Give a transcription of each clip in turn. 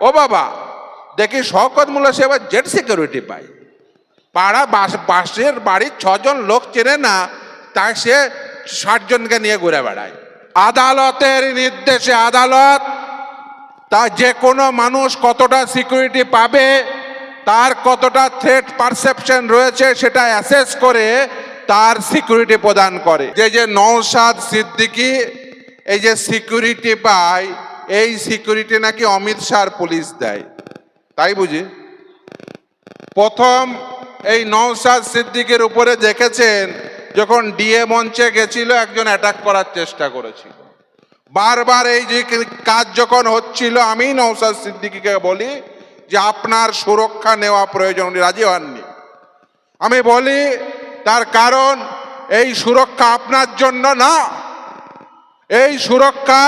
ও বাবা, দেখি শওকত মোল্লা সাহেব জেড সিকিউরিটি পায়। পাড়া বাসের বাড়ির 6 জন লোক চেনে না, তাই সে 60 জনকে নিয়ে ঘুরে বেড়ায়। আদালতের নির্দেশে আদালত তা যে কোনো মানুষ কতটা সিকিউরিটি পাবে, তার কতটা থ্রেট পারসেপশন রয়েছে সেটা অ্যাসেস করে তার সিকিউরিটি প্রদান করে। যে নওশাদ সিদ্দিকী এই যে সিকিউরিটি পায়, এই সিকিউরিটি নাকি অমিত শাহর পুলিশ দেয়, তাই বুঝি? প্রথম এই নওশাদ সিদ্দিকীর উপরে দেখেছেন যখন ডিএ মঞ্চে গেছিল, একজন অ্যাটাক করার চেষ্টা করেছিল। বারবার এই যে কাজ যখন হচ্ছিল, আমি নওশাদ সিদ্দিকীকে বলি যে আপনার সুরক্ষা নেওয়া প্রয়োজন, উনি রাজি হননি। আমি বলি তার কারণ এই সুরক্ষা আপনার জন্য না, এই সুরক্ষা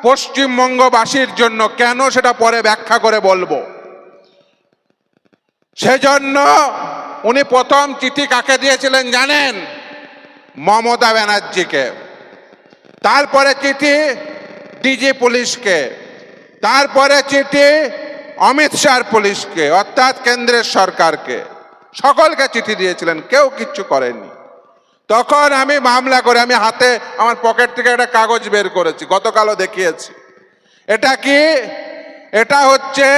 পশ্চিমবঙ্গবাসীর জন্য। কেন সেটা পরে ব্যাখ্যা করে বলবো। সেজন্য উনি প্রথম চিঠি কাকে দিয়েছিলেন জানেন? মমতা ব্যানার্জিকে। তারপরে চিঠি ডিজি পুলিশকে, তারপরে চিঠি অমিত শাহর পুলিশকে, অর্থাৎ কেন্দ্রের সরকারকে। সকলকে চিঠি দিয়েছিলেন, কেউ কিচ্ছু করেনি। তখন আমি মামলা করে, আমি হাতে আমার পকেট থেকে একটা কাগজ বের করেছি, গতকালও দেখিয়েছি। এটা কি? এটা হচ্ছে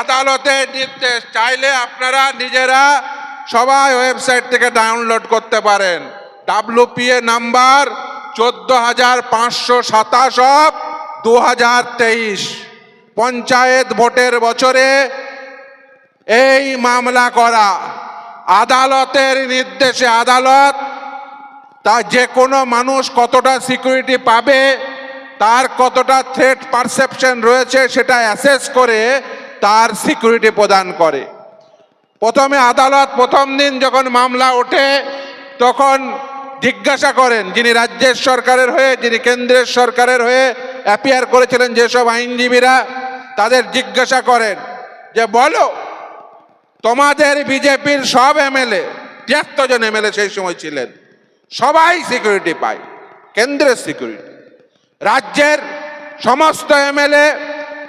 আদালতের নির্দেশ। চাইলে আপনারা নিজেরা সবাই ওয়েবসাইট থেকে ডাউনলোড করতে পারেন। WPA নাম্বার 14,527/2023, পঞ্চায়েত ভোটের বছরে এই মামলা করা। আদালতের নির্দেশে আদালত তা যে কোনো মানুষ কতটা সিকিউরিটি পাবে, তার কতটা থ্রেট পারসেপশন রয়েছে সেটা অ্যাসেস করে তার সিকিউরিটি প্রদান করে। প্রথমে আদালত প্রথম দিন যখন মামলা ওঠে তখন জিজ্ঞাসা করেন, যিনি রাজ্যের সরকারের হয়ে, যিনি কেন্দ্রের সরকারের হয়ে অ্যাপিয়ার করেছিলেন যেসব আইনজীবীরা, তাদের জিজ্ঞাসা করেন যে বলো তোমাদের বিজেপির সব এমএলএ, 73 জন এমএলএ সেই সময় ছিলেন, সবাই সিকিউরিটি পায়, কেন্দ্রের সিকিউরিটি। রাজ্যের সমস্ত এমএলএ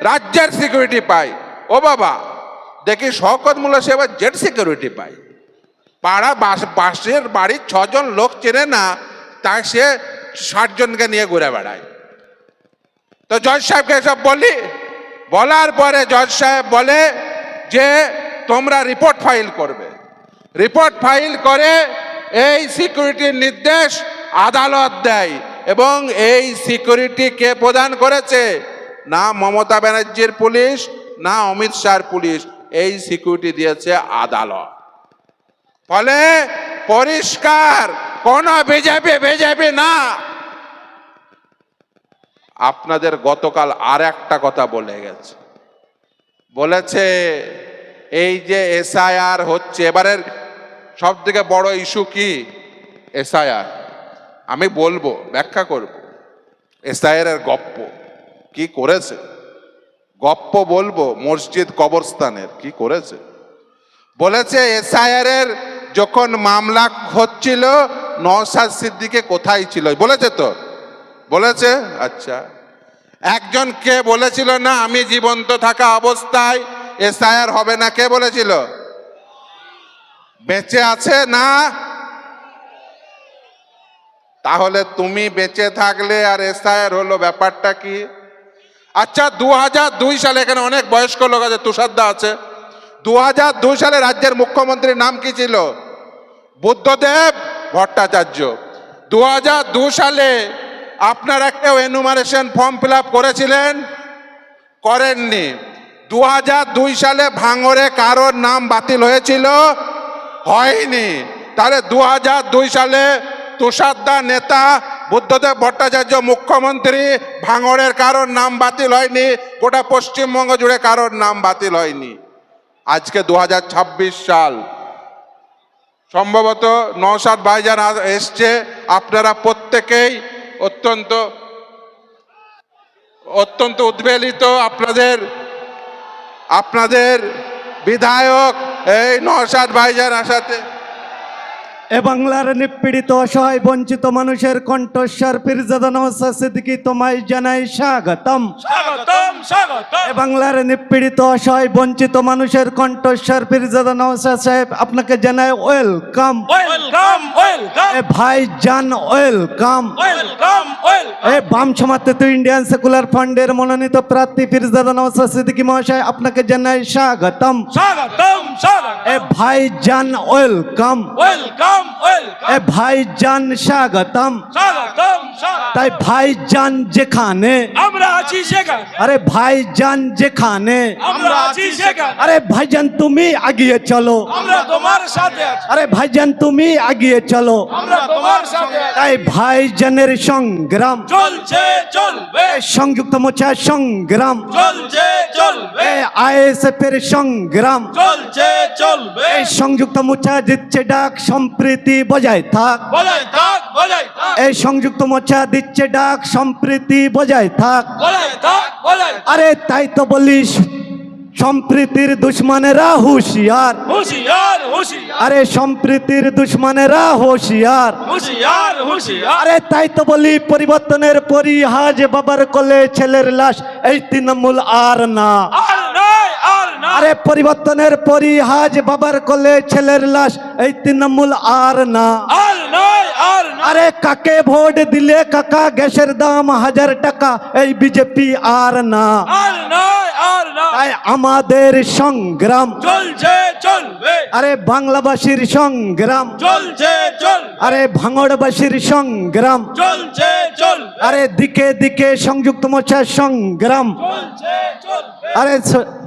রাজ্যের সিকিউরিটি পায়। ও বাবা, দেখি শওকত মোল্লা সাহেব জেড সিকিউরিটি পায়। পাড়া বাসের বাড়ির 6 জন লোক চেনে না, তাই সে 60 জনকে নিয়ে ঘুরে বেড়ায়। তো জজ সাহেবকে সব বলি, বলার পরে জজ সাহেব বলে যে তোমরা রিপোর্ট ফাইল করবে। রিপোর্ট ফাইল করে এই সিকিউরিটির নির্দেশ আদালত দেয়। এবং এই সিকিউরিটি কে প্রদান করেছে? না মমতা ব্যানার্জির পুলিশ, না অমিত শাহর পুলিশ, এই সিকিউরিটি দিয়েছে আদালত। ফলে পরিষ্কার কোন বিজেপি না। আপনাদের গতকাল আর একটা কথা বলে গেছে, বলেছে এই যে এসআইআর হচ্ছে, এবারের সব থেকে বড় ইস্যু কি? এসআইআর। আমি বলবো, ব্যাখ্যা করব। এসআইআর গপ্প কি করেছে, গপ্প বলবো। মসজিদ কবরস্থানের কি করেছে বলেছে। এসআইআর এর যখন মামলা হচ্ছিল নওশাদ সিদ্দিকী কোথায় ছিল বলেছে তো? বলেছে। আচ্ছা, একজন কে বলেছিল না আমি জীবন্ত থাকা অবস্থায় এসআইআর হবে না? কে বলেছিল? বেঁচে আছে না? তাহলে তুমি বেঁচে থাকলে আর এসআইআর হলো, ব্যাপারটা কি? আচ্ছা, 2002 সালে, এখানে অনেক বয়স্ক লোক আছে, তুষারদা আছে, 2002 সালে রাজ্যের মুখ্যমন্ত্রীর নাম কি ছিল? বুদ্ধদেব ভট্টাচার্য। 2002 সালে আপনারা কেউ এনুমারেশন ফর্ম ফিল আপ করেছিলেন? করেননি। 2002 সালে ভাঙড়ে কারোর নাম বাতিল হয়েছিল? হয়নি। তাহলে 2002 সালে তুষারদা নেতা, বুদ্ধদেব ভট্টাচার্য মুখ্যমন্ত্রী, ভাঙড়ের কারোর নাম বাতিল হয়নি, গোটা পশ্চিমবঙ্গ জুড়ে কারোর নাম বাতিল হয়নি। আজকে 2026 সাল, সম্ভবত নওশাদ ভাইজান এসছে, আপনারা প্রত্যেকেই অত্যন্ত উদ্বেলিত। আপনাদের বিধায়ক এই নওশাদ ভাইজান আসাতে এ বাংলার নিপীড়িত অসহায় বঞ্চিত মানুষের কণ্ঠস্বর পীরজাদা নওশাদ সিদ্দিকী তোমায় জানাই স্বাগতম। স্বাগতম স্বাগতম। এ বাংলার নিপীড়িত অসহায় বঞ্চিত মানুষের কণ্ঠস্বর পীরজাদা নওশাদ সাহেব আপনাকে জানাই ওয়েলকাম। ওয়েলকাম ওয়েলকাম এ ভাই জান ওয়েলকাম। Welcome welcome. এ বাম সমাজতন্ত্র ইন্ডিয়ান সেকুলার ফান্ডের মনোনীত প্রার্থী পীরজাদা নওশাদ সিদ্দিকী মহাশয় আপনাকে জানাই স্বাগতম। স্বাগতম স্বাগতম। এ ভাই জান ওয়েলকাম। Welcome welcome. এ ভাই জান স্বাগতম। স্বাগতম স্বাগতম। তাই ভাই জান যেখানে, আমরা আছি সেখানে। আরে ভাই জান যেখানে, আমরা আছি সেখানে। আরে ভাইজান তুমি আগিয়ে চলো, আমরা তোমার সাথে আছি। আরে ভাইজান তুমি আগিয়ে চলো। আমরা তোমার সাথে আছি। তাই ভাইজানের সংগ্রাম, চলছে চলবে। এ সংযুক্ত মোর্চার সংগ্রাম, চলছে চলবে। এ আইএসএফ এর সংগ্রাম, চলছে চলবে। এই সংযুক্ত মোর্চা দিচ্ছে ডাক সম্প্রীতি বজায় থাক। বলাই থাক বলাই থাক। এই সংযুক্ত মোর্চা দিচ্ছে ডাক সম্প্রীতি বজায় থাক। বলাই থাক বলাই থাক। আরে তাই তো বলিস সম্প্রীতির দুশ্মনেরা হুঁশিয়ার, হুঁশিয়ার হুঁশিয়ার। আরে সম্প্রীতির দুশ্মনেরা হুঁশিয়ার। হুঁশিয়ার হুঁশিয়ার। আরে তাই তো বলি পরিবর্তনের পরিহাজ বাবার কোলে ছেলের লাশ এই তৃণমূল আর না। আর নয় আর না। আরে পরিবর্তনের পরিহাজ বাবার কোলে ছেলের লাশ এই তৃণমূল আর না। আর নয় আর না। আরে কাকে ভোট দিলে কাকা গ্যাসের দাম 1000 টাকা এই বিজেপি আর না। আর নয় আর না। তাই আমাদের সংগ্রাম, চলছে চলবে। আরে বাংলাবাসীর সংগ্রাম, চলছে চলবে। আরে ভাঙড়বাসীর সংগ্রাম, চলছে চলবে। আরে দিকে দিকে সংযুক্ত মোর্চার সংগ্রাম, চলছে চলবে। আরে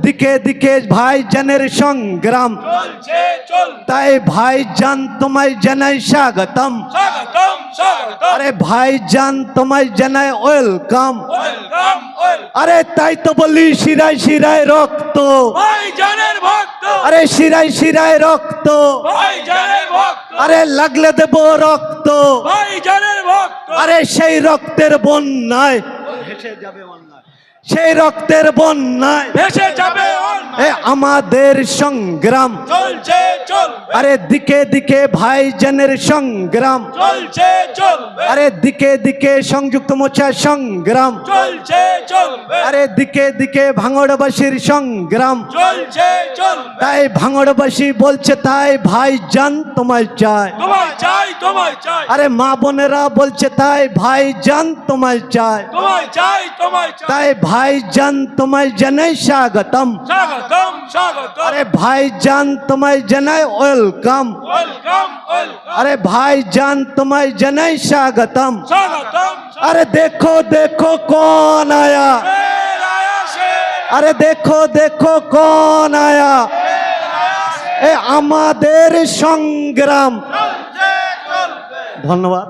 দিকে দিকে ভাইজানের সংগ্রাম। চলছে চলবে। তাই ভাইজান তোমায় জানাই স্বাগতম। স্বাগতম স্বাগতম। আরে ভাইজান তোমায় জানাই ওয়েলকাম। Welcome welcome. আরে তাই তো বলি শিরায় শিরায় রক্ত, ভাইজানের ভক্ত। আরে শিরায় শিরায় রক্ত, ভাইজানের ভক্ত। আরে লাগলে দেব রক্ত। ভাইজানের ভক্ত। আরে সেই রক্তের বন্যায় ভেসে যাবে অন্যায়, সেই রক্তের বন্যায় ভেসে যাবে অন্যায়। এ আমাদের সংগ্রাম। চলছে চলবে। আরে দিকে দিকে ভাইজানের সংগ্রাম, চলছে চলবে। আরে দিকে দিকে সংযুক্ত মোর্চার সংগ্রাম, চলছে চলবে। আরে দিকে দিকে ভাঙড়বাসীর সংগ্রাম। চলছে চলবে। তাই ভাঙড়বাসী বলছে তাই ভাইজান তোমায় চায়। তোমায় চাই তোমায় চাই। আরে মা বোনেরা বলছে তাই ভাইজান তোমায় চায়। তোমায় চাই তোমায় চাই। তাই ভাইজান তোমায় জানাই স্বাগতম। স্বাগতম স্বাগতম। আরে ভাইজান তোমায় জানাই ওয়েলকাম। Welcome welcome. আরে ভাইজান তোমায় জানাই স্বাগতম। স্বাগতম। अरे देखो देखो कौन आया, शेर आया शेर। अरे देखो देखो कौन आया, ए আমাদের সংগ্রাম। চলছে চলবে। ধন্যবাদ।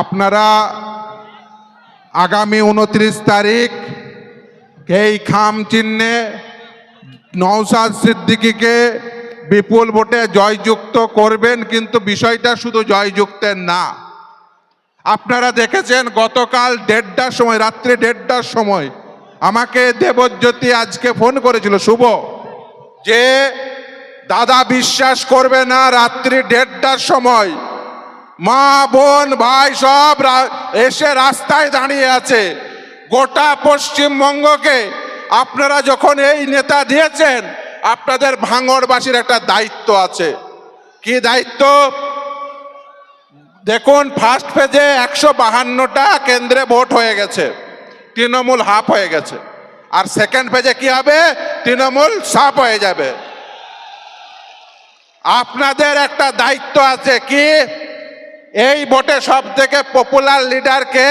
আপনারা আগামী 29 তারিখ এই খাম চিহ্নে নওশাদ সিদ্দিকীকে বিপুল ভোটে জয়যুক্ত করবেন, কিন্তু বিষয়টা শুধু জয়যুক্তের না। আপনারা দেখেছেন গতকাল 1:30টার সময়, রাত্রে 1:30টার সময় আমাকে দেবজ্যোতি আজকে ফোন করেছিল শুভ, যে দাদা বিশ্বাস করবে না, রাত্রি 1:30টার সময় মা বোন ভাই সব এসে রাস্তায় দাঁড়িয়ে আছে। গোটা পশ্চিমবঙ্গকে আপনারা যখন এই নেতা দিয়েছেন, আপনাদের ভাঙড়বাসীর একটা দায়িত্ব আছে। কি দায়িত্ব? দেখুন, ফার্স্ট ফেজে 152টা কেন্দ্রে ভোট হয়ে গেছে, তৃণমূল হাফ হয়ে গেছে। আর সেকেন্ড ফেজে কি হবে? তৃণমূল সাফ হয়ে যাবে। আপনাদের একটা দায়িত্ব আছে। কি? এই ভোটে সব থেকে পপুলার লিডার কে?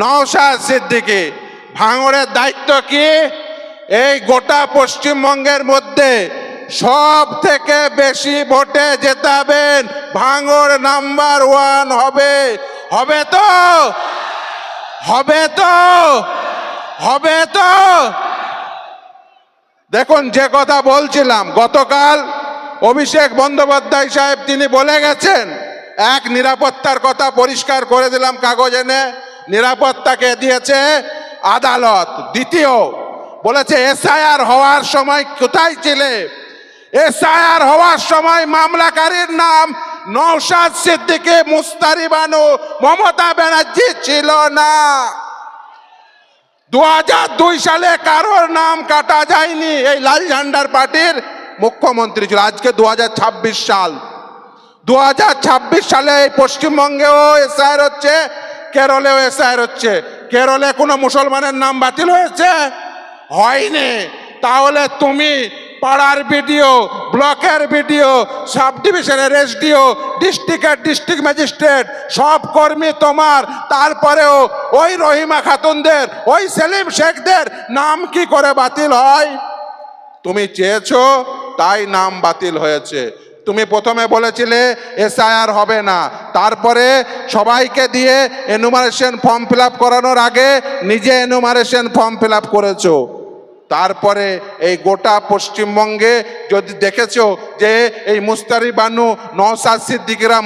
নওশাদ সিদ্দিকী। ভাঙড়ের দায়িত্ব কি? এই গোটা পশ্চিমবঙ্গের মধ্যে সব থেকে বেশি ভোটে জেতাবেন, ভাঙড় নাম্বার 1 হবে। হবে তো? হবে তো? হবে তো? দেখুন, যে কথা বলছিলাম গতকাল অভিষেক বন্দ্যোপাধ্যায় সাহেব তিনি বলে গেছেন এক নিরাপত্তার কথা পরিষ্কার করে দিলাম কাগজ এনে, নিরাপত্তাকে দিয়েছে আদালত। দ্বিতীয় বলেছে এসআইআর হওয়ার সময় কোথায় ছিলে? এসআইআর হওয়ার সময় মামলাকারীর নাম নওশাদ সিদ্দিকী, মুস্তারি বানু, মমতা ব্যানার্জি ছিল না। 2002 সালে কারোর নাম কাটা যায়নি। এই লাল ঝান্ডার পার্টির মুখ্যমন্ত্রী ছিল। আজকে 2026 সাল, 2026 সালে এই পশ্চিমবঙ্গেও এসআইআর হচ্ছে, কেরলেও এসআইআর হচ্ছে। কেরলে কোনো মুসলমানের নাম বাতিল হয়েছে? হয়নি। তাহলে তুমি পাড়ার বিডিও, ব্লকের বিডিও, সাব ডিভিশনের এসডিও, ডিস্ট্রিক্টের ডিস্ট্রিক্ট ম্যাজিস্ট্রেট, সব কর্মী তোমার। তারপরেও ওই রহিমা খাতুনদের, ওই সেলিম শেখদের নাম কি করে বাতিল হয়? তুমি চেয়েছো তাই নাম বাতিল হয়েছে। তুমি প্রথমে বলেছিলে এসআইআর হবে না, তারপরে সবাইকে দিয়ে এনুমারেশন ফর্ম ফিল আপ করানোর আগে নিজে এনুমারেশন ফর্ম ফিল আপ করেছো। তারপরে এই গোটা পশ্চিমবঙ্গে যদি দেখেছো যে এই মুস্তারি বানু, নওশাদ সিদ্দিকীরা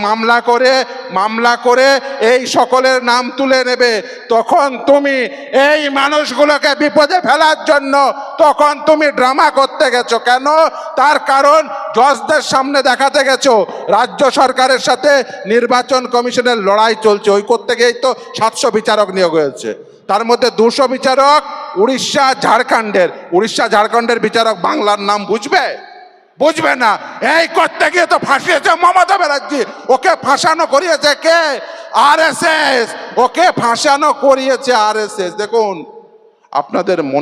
মামলা করে এই সকলের নাম তুলে নেবে, তখন তুমি এই মানুষগুলোকে বিপদে ফেলার জন্য তখন তুমি ড্রামা করতে গেছো। কেন? তার কারণ জজদের সামনে দেখাতে গেছো রাজ্য সরকারের সাথে নির্বাচন কমিশনের লড়াই চলছে। ওই করতে গিয়েই তো 700 বিচারক নিয়োগ হয়েছে, তার মধ্যে 200 বিচারক উড়িষ্যা ঝাড়খণ্ডের বিচারক। বাংলার নাম বুঝবে না। এই করতে গিয়ে তো ফাঁসিয়েছে মমতা ব্যানার্জি। ওকে ফাঁসানো করিয়েছে কে? আরএসএস। ওকে ফাঁসানো করিয়েছে আরএসএস। দেখুন, আপনাদের মনে